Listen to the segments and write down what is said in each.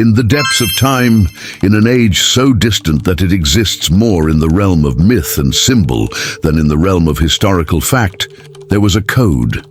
In the depths of time, in an age so distant that it exists more in the realm of myth and symbol than in the realm of historical fact, there was a code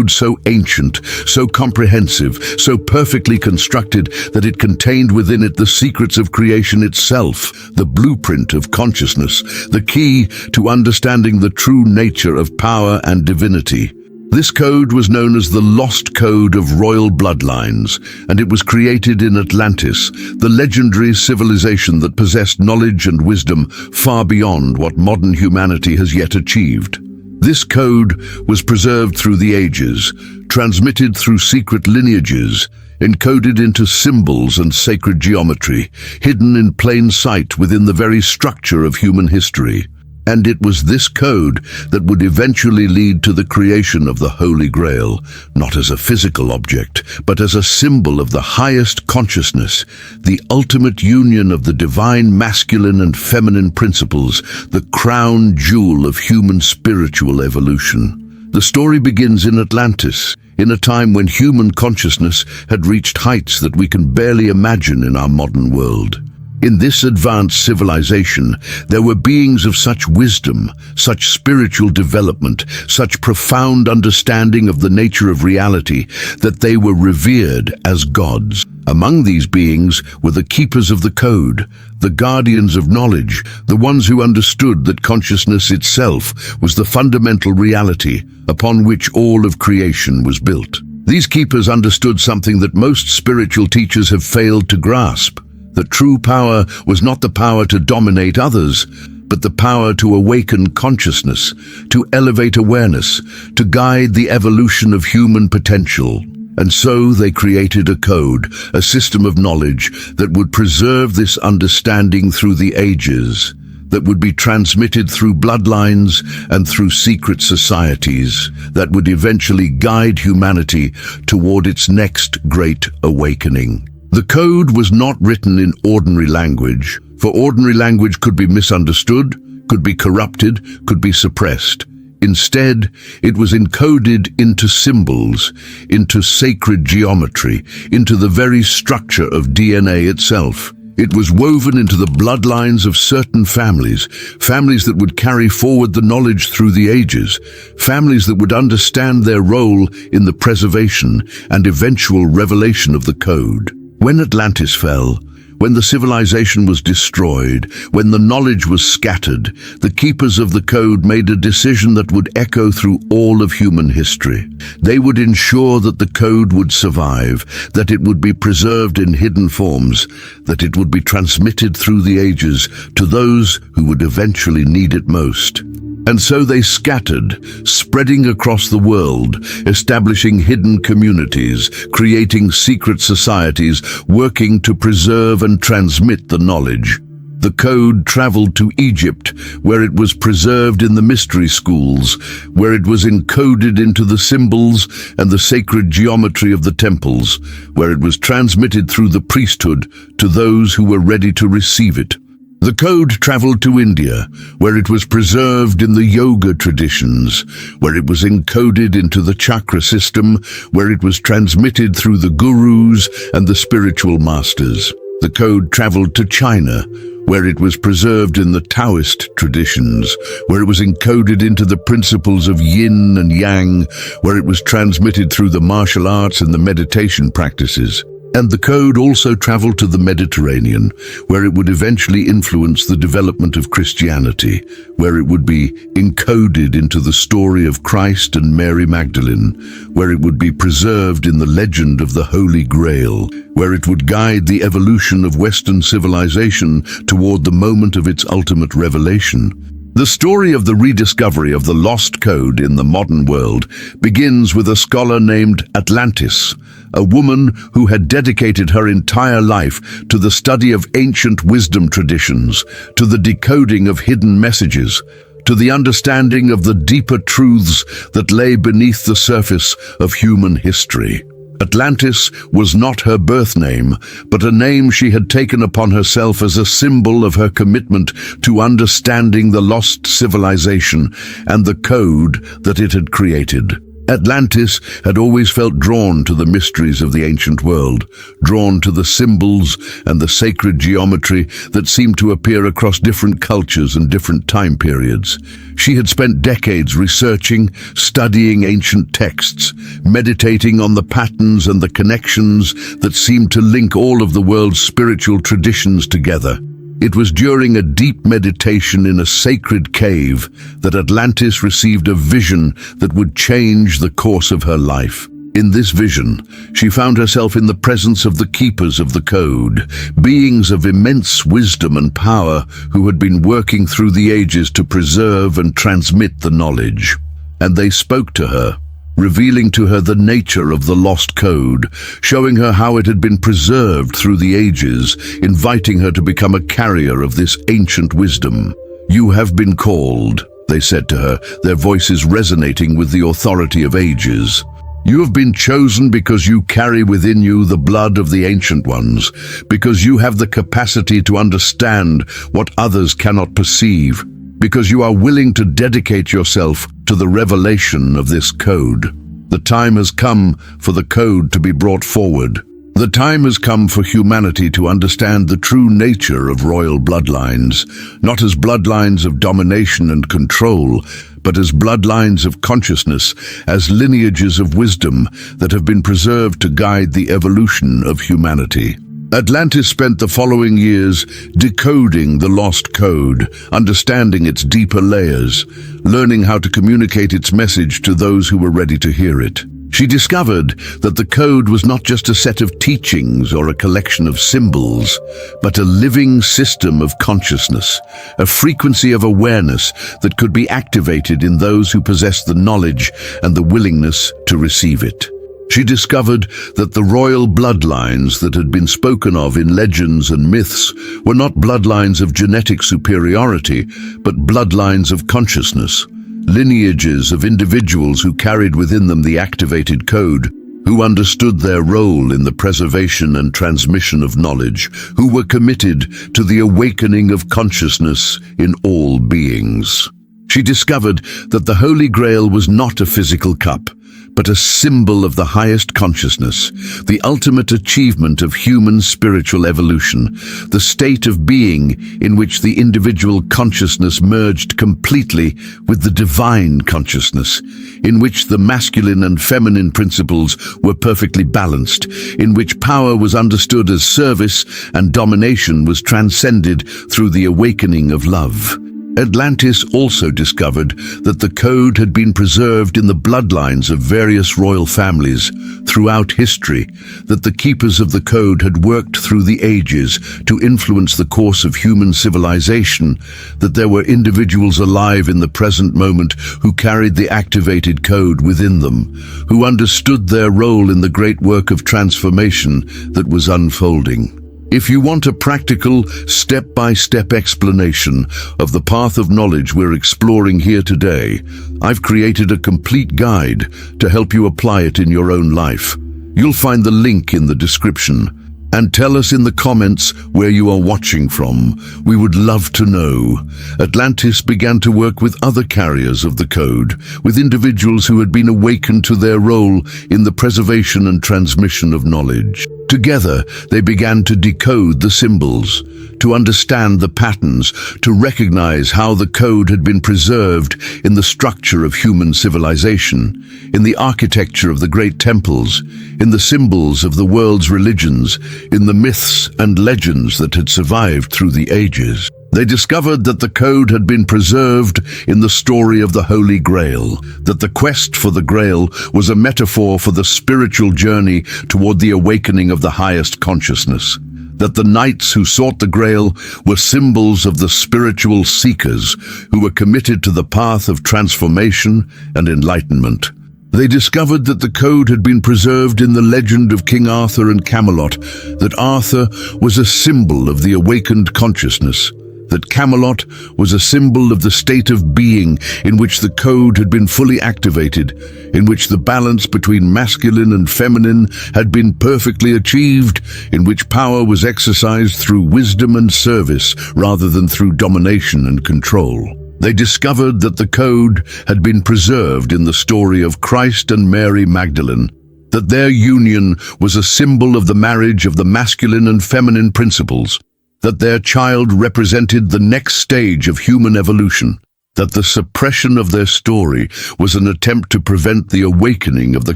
so ancient, so comprehensive, so perfectly constructed that it contained within it the secrets of creation itself, the blueprint of consciousness, the key to understanding the true nature of power and divinity. This code was known as the Lost Code of Royal Bloodlines, and it was created in Atlantis, the legendary civilization that possessed knowledge and wisdom far beyond what modern humanity has yet achieved. This code was preserved through the ages, transmitted through secret lineages, encoded into symbols and sacred geometry, hidden in plain sight within the very structure of human history. And it was this code that would eventually lead to the creation of the Holy Grail, not as a physical object, but as a symbol of the highest consciousness, the ultimate union of the divine masculine and feminine principles, the crown jewel of human spiritual evolution. The story begins in Atlantis, in a time when human consciousness had reached heights that we can barely imagine in our modern world. In this advanced civilization, there were beings of such wisdom, such spiritual development, such profound understanding of the nature of reality that they were revered as gods. Among these beings were the keepers of the code, the guardians of knowledge, the ones who understood that consciousness itself was the fundamental reality upon which all of creation was built. These keepers understood something that most spiritual teachers have failed to grasp. That true power was not the power to dominate others, but the power to awaken consciousness, to elevate awareness, to guide the evolution of human potential. And so they created a code, a system of knowledge that would preserve this understanding through the ages, that would be transmitted through bloodlines and through secret societies, that would eventually guide humanity toward its next great awakening. The code was not written in ordinary language, for ordinary language could be misunderstood, could be corrupted, could be suppressed. Instead, it was encoded into symbols, into sacred geometry, into the very structure of DNA itself. It was woven into the bloodlines of certain families, families that would carry forward the knowledge through the ages, families that would understand their role in the preservation and eventual revelation of the code. When Atlantis fell, when the civilization was destroyed, when the knowledge was scattered, the keepers of the code made a decision that would echo through all of human history. They would ensure that the code would survive, that it would be preserved in hidden forms, that it would be transmitted through the ages to those who would eventually need it most. And so they scattered, spreading across the world, establishing hidden communities, creating secret societies, working to preserve and transmit the knowledge. The code traveled to Egypt, where it was preserved in the mystery schools, where it was encoded into the symbols and the sacred geometry of the temples, where it was transmitted through the priesthood to those who were ready to receive it. The code traveled to India, where it was preserved in the yoga traditions, where it was encoded into the chakra system, where it was transmitted through the gurus and the spiritual masters. The code traveled to China, where it was preserved in the Taoist traditions, where it was encoded into the principles of yin and yang, where it was transmitted through the martial arts and the meditation practices. And the code also traveled to the Mediterranean, where it would eventually influence the development of Christianity, where it would be encoded into the story of Christ and Mary Magdalene, where it would be preserved in the legend of the Holy Grail, where it would guide the evolution of Western civilization toward the moment of its ultimate revelation. The story of the rediscovery of the lost code in the modern world begins with a scholar named Atlantis, a woman who had dedicated her entire life to the study of ancient wisdom traditions, to the decoding of hidden messages, to the understanding of the deeper truths that lay beneath the surface of human history. Atlantis was not her birth name, but a name she had taken upon herself as a symbol of her commitment to understanding the lost civilization and the code that it had created. Atlantis had always felt drawn to the mysteries of the ancient world, drawn to the symbols and the sacred geometry that seemed to appear across different cultures and different time periods. She had spent decades researching, studying ancient texts, meditating on the patterns and the connections that seemed to link all of the world's spiritual traditions together. It was during a deep meditation in a sacred cave that Atlantis received a vision that would change the course of her life. In this vision, she found herself in the presence of the keepers of the code, beings of immense wisdom and power who had been working through the ages to preserve and transmit the knowledge. And they spoke to her, revealing to her the nature of the lost code, showing her how it had been preserved through the ages, inviting her to become a carrier of this ancient wisdom. "You have been called," they said to her, their voices resonating with the authority of ages. "You have been chosen because you carry within you the blood of the ancient ones, because you have the capacity to understand what others cannot perceive, because you are willing to dedicate yourself to the revelation of this code. The time has come for the code to be brought forward. The time has come for humanity to understand the true nature of royal bloodlines, not as bloodlines of domination and control, but as bloodlines of consciousness, as lineages of wisdom that have been preserved to guide the evolution of humanity." Atlantis spent the following years decoding the lost code, understanding its deeper layers, learning how to communicate its message to those who were ready to hear it. She discovered that the code was not just a set of teachings or a collection of symbols, but a living system of consciousness, a frequency of awareness that could be activated in those who possessed the knowledge and the willingness to receive it. She discovered that the royal bloodlines that had been spoken of in legends and myths were not bloodlines of genetic superiority, but bloodlines of consciousness, lineages of individuals who carried within them the activated code, who understood their role in the preservation and transmission of knowledge, who were committed to the awakening of consciousness in all beings. She discovered that the Holy Grail was not a physical cup, but a symbol of the highest consciousness, the ultimate achievement of human spiritual evolution, the state of being in which the individual consciousness merged completely with the divine consciousness, in which the masculine and feminine principles were perfectly balanced, in which power was understood as service and domination was transcended through the awakening of love. Atlantis also discovered that the code had been preserved in the bloodlines of various royal families throughout history, that the keepers of the code had worked through the ages to influence the course of human civilization, that there were individuals alive in the present moment who carried the activated code within them, who understood their role in the great work of transformation that was unfolding. If you want a practical, step-by-step explanation of the path of knowledge we're exploring here today, I've created a complete guide to help you apply it in your own life. You'll find the link in the description. And tell us in the comments where you are watching from. We would love to know. Atlantis began to work with other carriers of the code, with individuals who had been awakened to their role in the preservation and transmission of knowledge. Together, they began to decode the symbols, to understand the patterns, to recognize how the code had been preserved in the structure of human civilization, in the architecture of the great temples, in the symbols of the world's religions, in the myths and legends that had survived through the ages. They discovered that the code had been preserved in the story of the Holy Grail, that the quest for the Grail was a metaphor for the spiritual journey toward the awakening of the highest consciousness, that the knights who sought the Grail were symbols of the spiritual seekers who were committed to the path of transformation and enlightenment. They discovered that the code had been preserved in the legend of King Arthur and Camelot, that Arthur was a symbol of the awakened consciousness, that Camelot was a symbol of the state of being in which the code had been fully activated, in which the balance between masculine and feminine had been perfectly achieved, in which power was exercised through wisdom and service rather than through domination and control. They discovered that the code had been preserved in the story of Christ and Mary Magdalene, that their union was a symbol of the marriage of the masculine and feminine principles, that their child represented the next stage of human evolution, that the suppression of their story was an attempt to prevent the awakening of the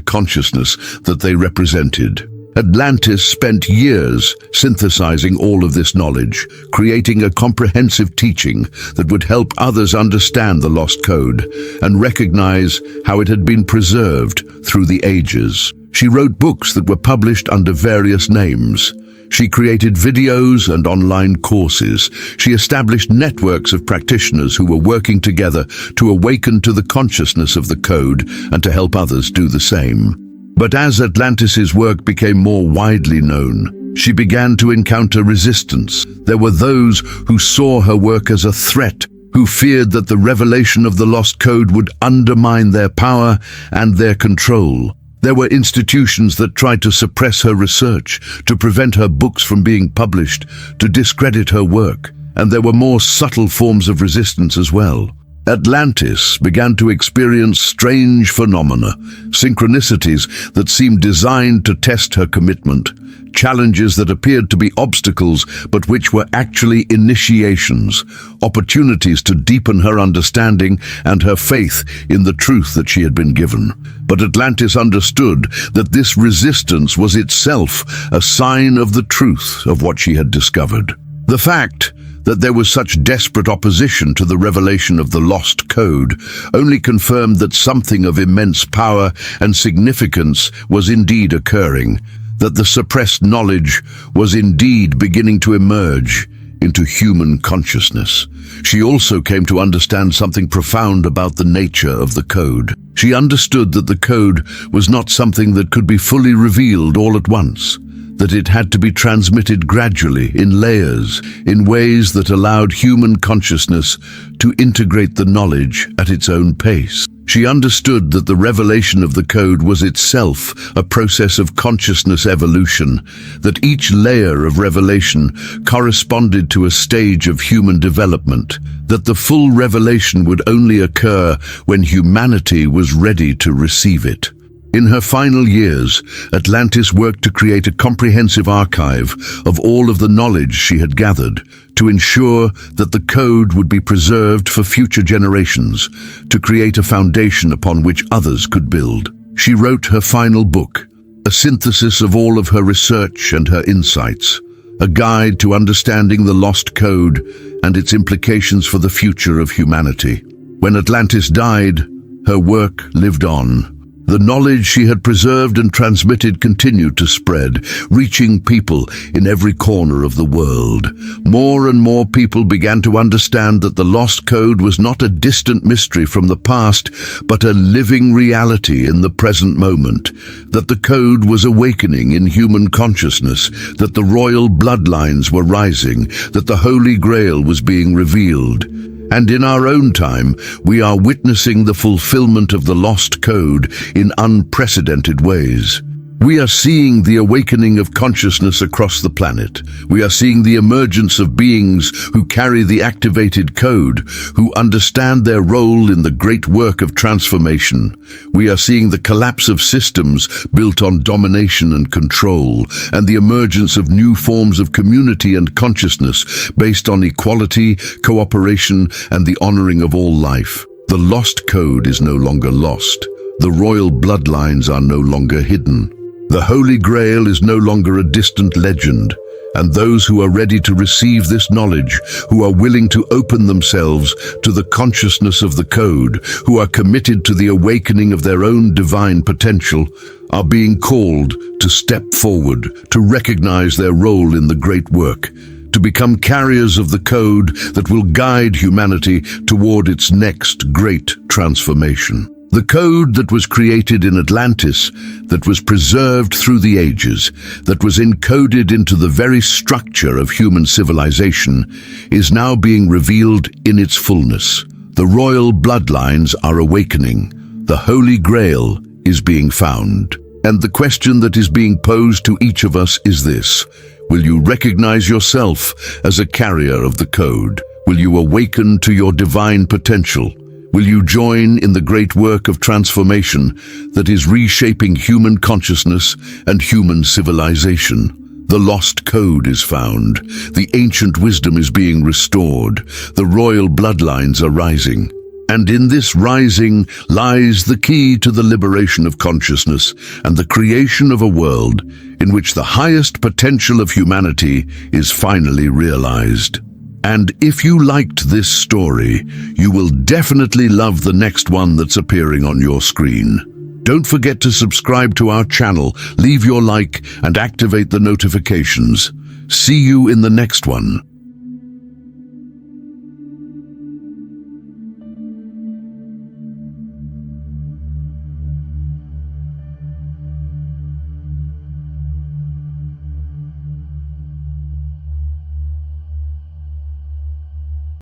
consciousness that they represented. Atlantis spent years synthesizing all of this knowledge, creating a comprehensive teaching that would help others understand the lost code and recognize how it had been preserved through the ages. She wrote books that were published under various names. She created videos and online courses. She established networks of practitioners who were working together to awaken to the consciousness of the code and to help others do the same. But as Atlantis's work became more widely known, she began to encounter resistance. There were those who saw her work as a threat, who feared that the revelation of the lost code would undermine their power and their control. There were institutions that tried to suppress her research, to prevent her books from being published, to discredit her work, and there were more subtle forms of resistance as well. Atlantis began to experience strange phenomena, synchronicities that seemed designed to test her commitment, challenges that appeared to be obstacles but which were actually initiations, opportunities to deepen her understanding and her faith in the truth that she had been given. But Atlantis understood that this resistance was itself a sign of the truth of what she had discovered. The fact that there was such desperate opposition to the revelation of the lost code only confirmed that something of immense power and significance was indeed occurring, that the suppressed knowledge was indeed beginning to emerge into human consciousness. She also came to understand something profound about the nature of the code. She understood that the code was not something that could be fully revealed all at once, that it had to be transmitted gradually, in layers, in ways that allowed human consciousness to integrate the knowledge at its own pace. She understood that the revelation of the code was itself a process of consciousness evolution, that each layer of revelation corresponded to a stage of human development, that the full revelation would only occur when humanity was ready to receive it. In her final years, Atlantis worked to create a comprehensive archive of all of the knowledge she had gathered, to ensure that the code would be preserved for future generations, to create a foundation upon which others could build. She wrote her final book, a synthesis of all of her research and her insights, a guide to understanding the lost code and its implications for the future of humanity. When Atlantis died, her work lived on. The knowledge she had preserved and transmitted continued to spread, reaching people in every corner of the world. More and more people began to understand that the lost code was not a distant mystery from the past, but a living reality in the present moment, that the code was awakening in human consciousness, that the royal bloodlines were rising, that the Holy Grail was being revealed. And in our own time, we are witnessing the fulfillment of the lost code in unprecedented ways. We are seeing the awakening of consciousness across the planet. We are seeing the emergence of beings who carry the activated code, who understand their role in the great work of transformation. We are seeing the collapse of systems built on domination and control, and the emergence of new forms of community and consciousness based on equality, cooperation, and the honoring of all life. The lost code is no longer lost. The royal bloodlines are no longer hidden. The Holy Grail is no longer a distant legend, and those who are ready to receive this knowledge, who are willing to open themselves to the consciousness of the code, who are committed to the awakening of their own divine potential, are being called to step forward, to recognize their role in the great work, to become carriers of the code that will guide humanity toward its next great transformation. The code that was created in Atlantis, that was preserved through the ages, that was encoded into the very structure of human civilization, is now being revealed in its fullness. The royal bloodlines are awakening. The Holy Grail is being found. And the question that is being posed to each of us is this: will you recognize yourself as a carrier of the code? Will you awaken to your divine potential? Will you join in the great work of transformation that is reshaping human consciousness and human civilization? The lost code is found, the ancient wisdom is being restored, the royal bloodlines are rising. And in this rising lies the key to the liberation of consciousness and the creation of a world in which the highest potential of humanity is finally realized. And if you liked this story, you will definitely love the next one that's appearing on your screen. Don't forget to subscribe to our channel, leave your like, and activate the notifications. See you in the next one.